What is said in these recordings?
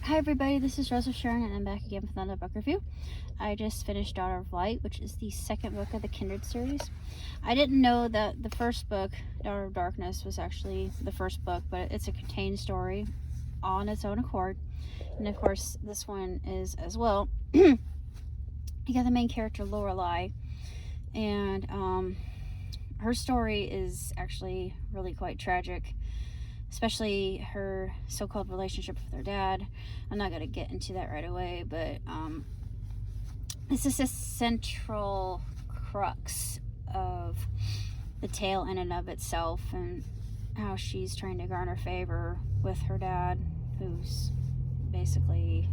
Hi everybody, this is Rosa Sharon and I'm back again with another book review. I just finished Daughter of Light, which is the second book of the Kindred series. I didn't know that the first book, Daughter of Darkness, was actually the first book, but it's a contained story on its own accord. And of course, this one is as well. You got the main character, Lorelei, and her story is actually really quite tragic, especially her so-called relationship with her dad. I'm not going to get into that right away, but this is a central crux of the tale in and of itself, and how she's trying to garner favor with her dad, who's basically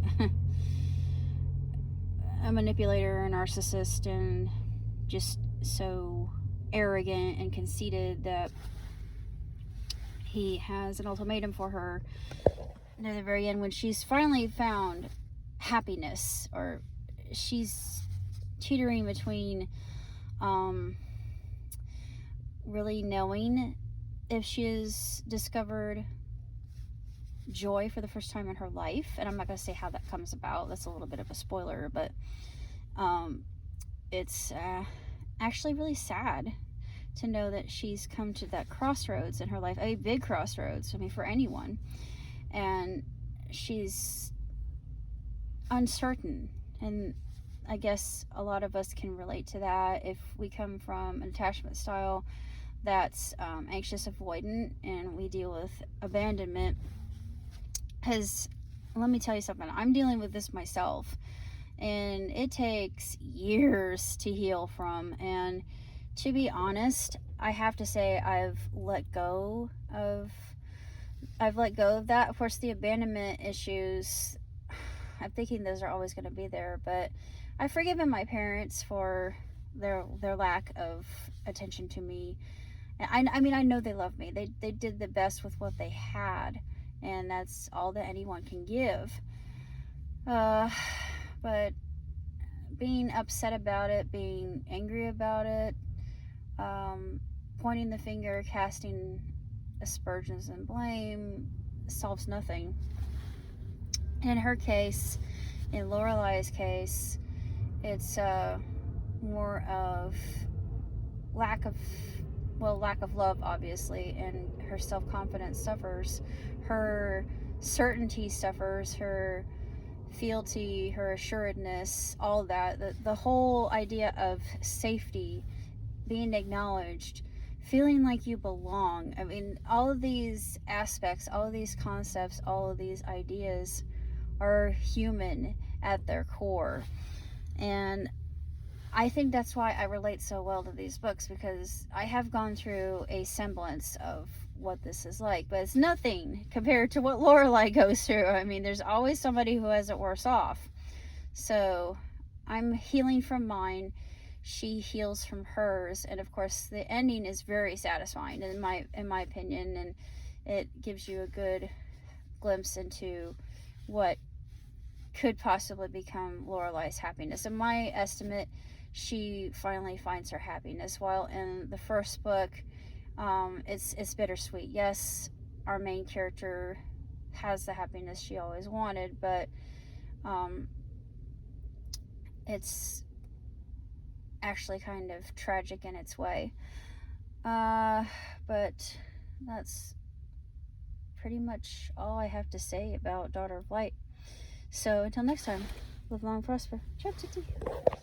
a manipulator, a narcissist, and just so arrogant and conceited that he has an ultimatum for her near the very end when she's finally found happiness, or she's teetering between really knowing if she has discovered joy for the first time in her life. And I'm not going to say how that comes about, that's a little bit of a spoiler, but it's actually really sad to know that she's come to that crossroads in her life, a big crossroads, I mean, for anyone. And she's uncertain. And I guess a lot of us can relate to that if we come from an attachment style that's anxious avoidant, and we deal with abandonment. Because let me tell you something, I'm dealing with this myself, and it takes years to heal from. And to be honest, I have to say I've let go of that. Of course, the abandonment issues, I'm thinking those are always going to be there, but I've forgiven my parents for their lack of attention to me. And I mean, I know they love me. They did the best with what they had, and that's all that anyone can give. But being upset about it, being angry about it, pointing the finger, casting aspersions and blame solves nothing. In her case, in Lorelei's case, it's more of lack of love, obviously, and her self-confidence suffers, her certainty suffers, her fealty, her assuredness, all that, the whole idea of safety, being acknowledged, feeling like you belong. I mean, all of these aspects, all of these concepts, all of these ideas are human at their core. And I think that's why I relate so well to these books, because I have gone through a semblance of what this is like, but it's nothing compared to what Lorelei goes through. I mean, there's always somebody who has it worse off. So I'm healing from mine, she heals from hers, and of course the ending is very satisfying in my opinion, and it gives you a good glimpse into what could possibly become Lorelei's happiness. In my estimate, she finally finds her happiness, while in the first book, it's bittersweet. Yes, our main character has the happiness she always wanted, but it's actually kind of tragic in its way. But that's pretty much all I have to say about Daughter of Light. So until next time, live long and prosper. Ciao, ciao, ciao.